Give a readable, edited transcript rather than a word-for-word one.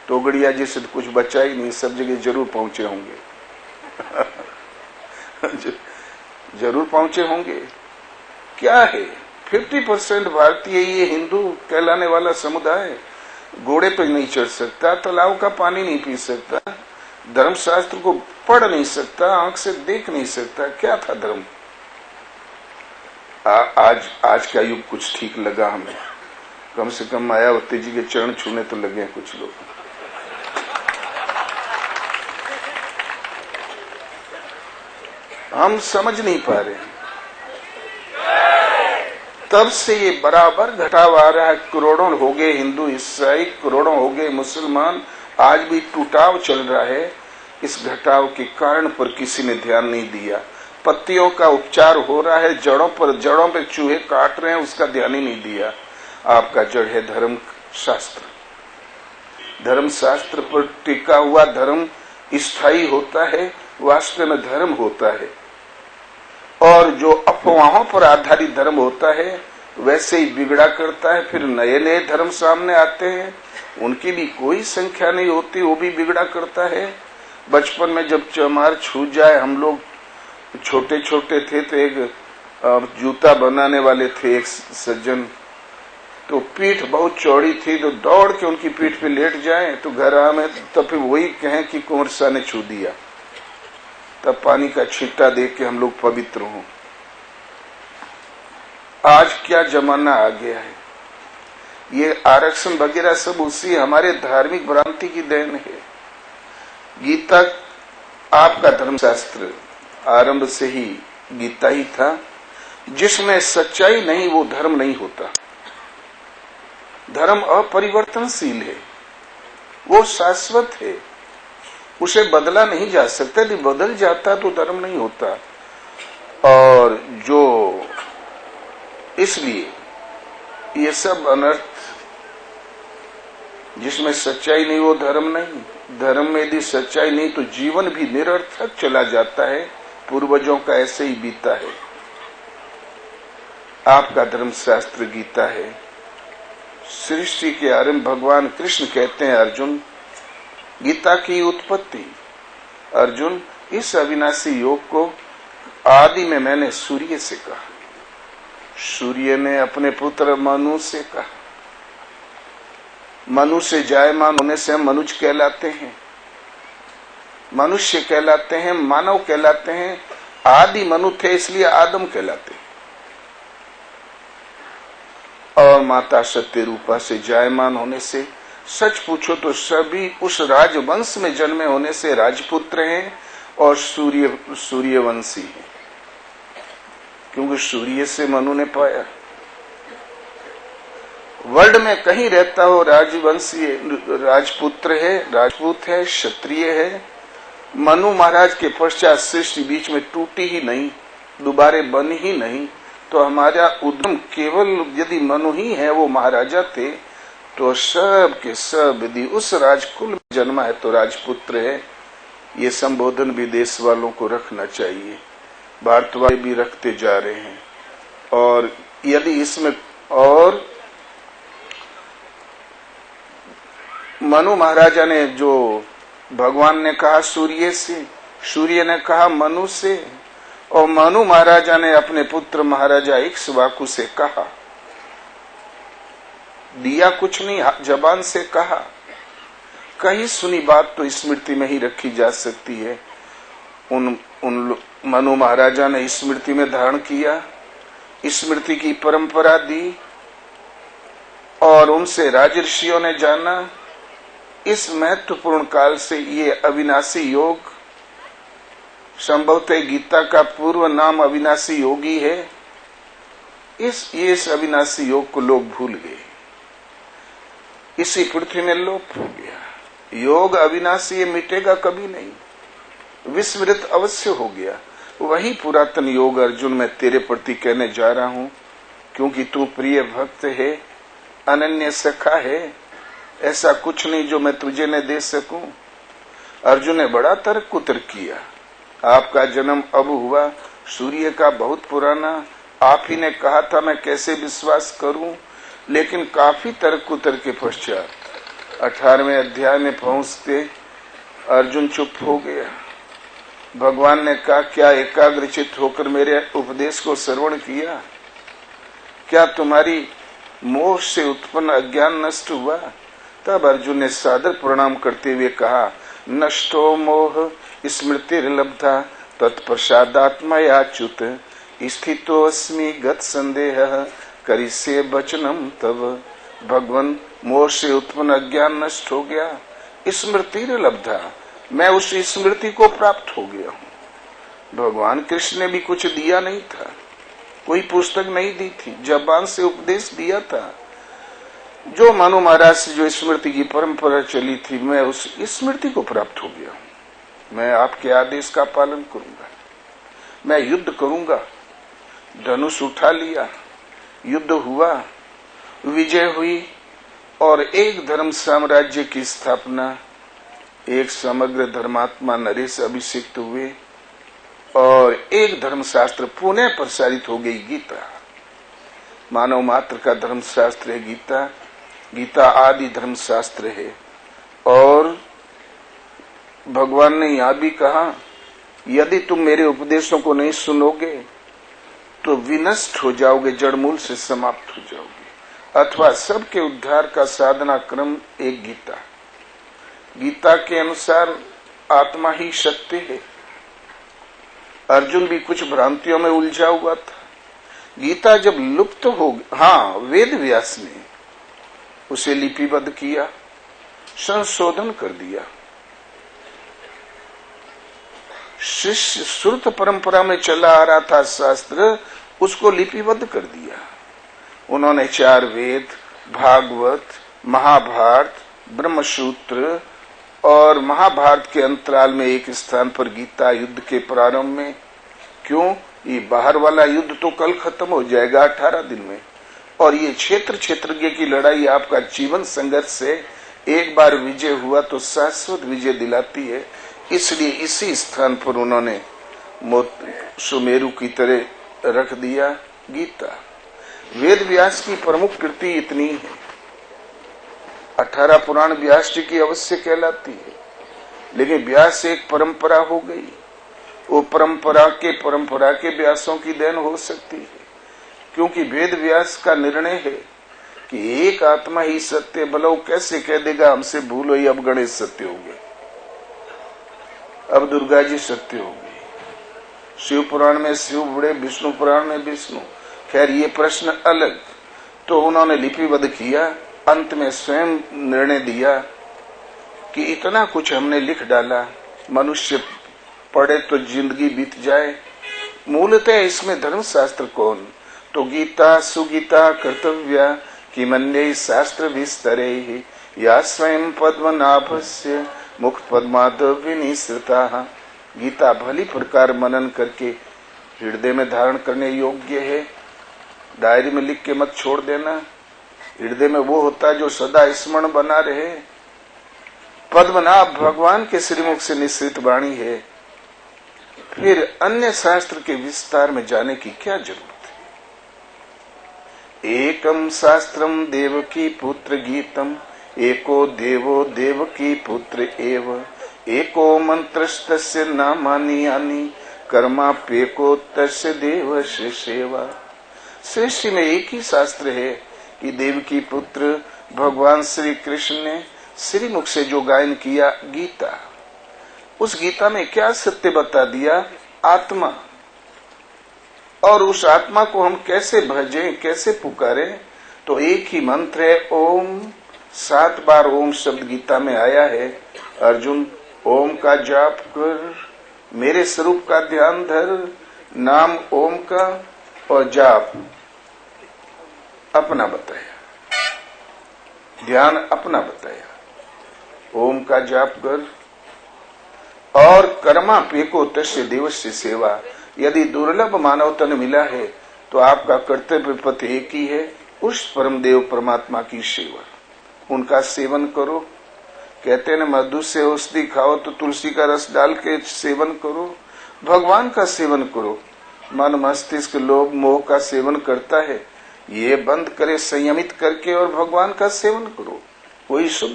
तोगड़िया जी से तो कुछ बचा ही नहीं, सब जगह जरूर पहुंचे होंगे। जरूर पहुंचे होंगे। क्या है 50% भारतीय ये हिंदू कहलाने वाला समुदाय घोड़े पे नहीं चढ़ सकता, तालाब का पानी नहीं पी सकता, धर्मशास्त्र को पढ़ नहीं सकता, आंख से देख नहीं सकता। क्या था धर्म? आज का युग कुछ ठीक लगा हमें, कम से कम मायावती जी के चरण छूने तो लगे कुछ लोग। हम समझ नहीं पा रहे। तब से ये बराबर घटाव आ रहा है। करोड़ों हो गए हिंदू ईसाई, करोड़ों हो गए मुसलमान, आज भी टूटाव चल रहा है। इस घटाव के कारण पर किसी ने ध्यान नहीं दिया। पत्तियों का उपचार हो रहा है, जड़ों पे चूहे काट रहे हैं, उसका ध्यान ही नहीं दिया। आपका जड़ है धर्म शास्त्र। धर्म शास्त्र पर टिका हुआ धर्म स्थायी होता है, वास्तव में धर्म होता है। और जो अफवाहों पर आधारित धर्म होता है वैसे ही बिगड़ा करता है। फिर नए नए धर्म सामने आते हैं, उनकी भी कोई संख्या नहीं होती, वो भी बिगड़ा करता है। बचपन में जब चमार छूट जाए, हम लोग छोटे छोटे थे तो एक जूता बनाने वाले थे एक सज्जन, तो पीठ बहुत चौड़ी थी, तो दौड़ के उनकी पीठ पे लेट जाए तो घर आए तो फिर वही कहें कि कुंवर शाह ने छू दिया, तब पानी का छींटा देख के हम लोग पवित्र हों। आज क्या जमाना आ गया है। ये आरक्षण वगैरह सब उसी हमारे धार्मिक भ्रांति की देन है। गीता आपका धर्मशास्त्र आरंभ से ही गीता ही था। जिसमें सच्चाई नहीं वो धर्म नहीं होता। धर्म अपरिवर्तनशील है, वो शाश्वत है, उसे बदला नहीं जा सकता। यदि बदल जाता तो धर्म नहीं होता। और जो इसलिए ये सब अनर्थ, जिसमें सच्चाई नहीं वो धर्म नहीं। धर्म में यदि सच्चाई नहीं तो जीवन भी निरर्थक चला जाता है। पूर्वजों का ऐसे ही बीता है। आपका धर्मशास्त्र गीता है। सृष्टि के आरंभ भगवान कृष्ण कहते हैं अर्जुन, गीता की उत्पत्ति। अर्जुन, इस अविनाशी योग को आदि में मैंने सूर्य से कहा। सूर्य ने अपने पुत्र मनु से कहा। मनु से जायमान होने से हम मनुज कहलाते हैं, मनुष्य कहलाते हैं, मानव कहलाते हैं। आदि मनु थे इसलिए आदम कहलाते हैं। और माता सत्य रूपा से जायमान होने से, सच पूछो तो सभी उस राजवंश में जन्मे होने से राजपुत्र हैं और सूर्यवंशी हैं, क्योंकि सूर्य से मनु ने पाया। वर्ल्ड में कहीं रहता हो राजवंशी राजपुत्र है, राजपूत है, क्षत्रिय है। मनु महाराज के पश्चात सृष्टि बीच में टूटी ही नहीं, दोबारे बनी ही नहीं। तो हमारा उद्यम केवल यदि मनु ही है, वो महाराजा थे, तो सब के सब यदि उस राजकुल में जन्मा है तो राजपुत्र है। ये संबोधन भी देश वालों को रखना चाहिए। भारतवासी भी रखते जा रहे हैं। और यदि इसमें और मनु महाराजा ने, जो भगवान ने कहा सूर्य से, सूर्य ने कहा मनु से, और मनु महाराजा ने अपने पुत्र महाराजा इक्ष्वाकु से कहा। दिया कुछ नहीं, जबान से कहा। कहीं सुनी बात तो स्मृति में ही रखी जा सकती है। उन मनु महाराजा ने स्मृति में धारण किया, स्मृति की परंपरा दी, और उनसे राजर्षियों ने जाना। इस महत्वपूर्ण काल से ये अविनाशी योग, संभवतः गीता का पूर्व नाम अविनाशी योगी है, इस अविनाशी योग को लोग भूल गए। इसी पृथ्वी में लोप हो गया। योग अविनाशी, ये मिटेगा कभी नहीं, विस्मृत अवश्य हो गया। वही पुरातन योग अर्जुन मैं तेरे प्रति कहने जा रहा हूं, क्योंकि तू प्रिय भक्त है, अनन्य सखा है। ऐसा कुछ नहीं जो मैं तुझे न दे सकूं। अर्जुन ने बड़ा तर्क कुतर्क किया। आपका जन्म अब हुआ, सूर्य का बहुत पुराना, आप ही ने कहा था, मैं कैसे विश्वास करूं। लेकिन काफी तर्क कुतर्क के पश्चात 18वें अध्याय में पहुंचते अर्जुन चुप हो गया। भगवान ने कहा, क्या एकाग्रचित्त होकर मेरे उपदेश को श्रवण किया? क्या तुम्हारी मोह से उत्पन्न अज्ञान नष्ट हुआ? तब अर्जुन ने सादर प्रणाम करते हुए कहा, नष्टो मोह स्मृतिर्लब्धा तत्प्रसादात्मयाच्युत स्थितो अस्मि गत संदेह करिष्ये वचनम तव। भगवान, मोह से उत्पन्न अज्ञान नष्ट हो गया, स्मृतिर्लब्धा, मैं उस स्मृति को प्राप्त हो गया हूँ। भगवान कृष्ण ने भी कुछ दिया नहीं था, कोई पुस्तक नहीं दी थी, जबान से उपदेश दिया था। जो मानो महाराज से जो स्मृति की परंपरा चली थी, मैं उस स्मृति को प्राप्त हो गया हूँ। मैं आपके आदेश का पालन करूंगा, मैं युद्ध करूंगा। धनुष उठा लिया, युद्ध हुआ, विजय हुई और एक धर्म साम्राज्य की स्थापना, एक समग्र धर्मात्मा नरेश अभिषिक्त हुए और एक धर्मशास्त्र पुनः प्रसारित हो गई, गीता। मानव मात्र का धर्मशास्त्र है गीता। गीता आदि धर्मशास्त्र है। और भगवान ने यहां भी कहा, यदि तुम मेरे उपदेशों को नहीं सुनोगे तो विनष्ट हो जाओगे, जड़मूल से समाप्त हो जाओगे। अथवा सबके उद्धार का साधना क्रम एक गीता। गीता के अनुसार आत्मा ही सत्य है। अर्जुन भी कुछ भ्रांतियों में उलझा हुआ था। गीता जब लुप्त हो, वेद व्यास ने उसे लिपिबद्ध किया, संशोधन कर दिया। शिष्य श्रुत परंपरा में चला आ रहा था शास्त्र, उसको लिपिबद्ध कर दिया। उन्होंने 4 वेद, भागवत, महाभारत, ब्रह्मसूत्र और महाभारत के अंतराल में एक स्थान पर गीता, युद्ध के प्रारंभ में। क्यों? ये बाहर वाला युद्ध तो कल खत्म हो जाएगा 18 दिन में, और ये क्षेत्रज्ञ की लड़ाई आपका जीवन संघर्ष से एक बार विजय हुआ तो शाश्वत विजय दिलाती है। इसलिए इसी स्थान पर उन्होंने सुमेरु की तरह रख दिया गीता। वेद व्यास की प्रमुख कृति इतनी है। 18 पुराण व्यास जी की अवश्य कहलाती है, लेकिन व्यास एक परंपरा हो गई। वो परंपरा के व्यासों की देन हो सकती है, क्योंकि वेद व्यास का निर्णय है कि एक आत्मा ही सत्य। भला वो कैसे कह देगा हमसे भूल हुई, अब गणेश सत्य हो गए, अब दुर्गा जी सत्य हो गई, शिव पुराण में शिव बुढ़े, विष्णु पुराण में विष्णु। खैर ये प्रश्न अलग। तो उन्होंने लिपिबद्ध किया, अंत में स्वयं निर्णय दिया कि इतना कुछ हमने लिख डाला, मनुष्य पढ़े तो जिंदगी बीत जाए। मूलतः इसमें धर्मशास्त्र कौन? तो गीता सुगीता कर्तव्या कि मन्ये शास्त्र विस्तरे या स्वयं पद्मनाभस्य मुख पद्माद विनिसृता। गीता भली प्रकार मनन करके हृदय में धारण करने योग्य है। डायरी में लिख के मत छोड़ देना। हृदय में वो होता है जो सदा स्मरण बना रहे। पद्मनाभ भगवान के श्रीमुख से निश्चित वाणी है। फिर अन्य शास्त्र के विस्तार में जाने की क्या जरूरत है। एकम शास्त्रम देवकी पुत्र गीतम एको देवो देवकी पुत्र एव एको मंत्रस्तस्य नामानि यानि कर्माप्येको तस्य देवस्य सेवा। सृष्टि में एक ही शास्त्र है कि देवकी पुत्र भगवान श्री कृष्ण ने श्रीमुख से जो गायन किया गीता। उस गीता में क्या सत्य बता दिया? आत्मा। और उस आत्मा को हम कैसे भजें, कैसे पुकारें? तो एक ही मंत्र है ओम। 7 बार ओम शब्द गीता में आया है। अर्जुन ओम का जाप कर, मेरे स्वरूप का ध्यान धर, नाम ओम का और जाप अपना बताया, ध्यान अपना बताया। ओम का जाप कर और कर्मा पेको तस्य देवस्य सेवा। यदि दुर्लभ मानव तन मिला है तो आपका कर्तव्य पथ एक ही है, उस परम देव परमात्मा की सेवा। उनका सेवन करो। कहते हैं ना, मधु से औषधि खाओ तो तुलसी का रस डाल के सेवन करो। भगवान का सेवन करो। मन मस्तिष्क लोभ मोह का सेवन करता है, ये बंद करे संयमित करके और भगवान का सेवन करो। वही शुद्ध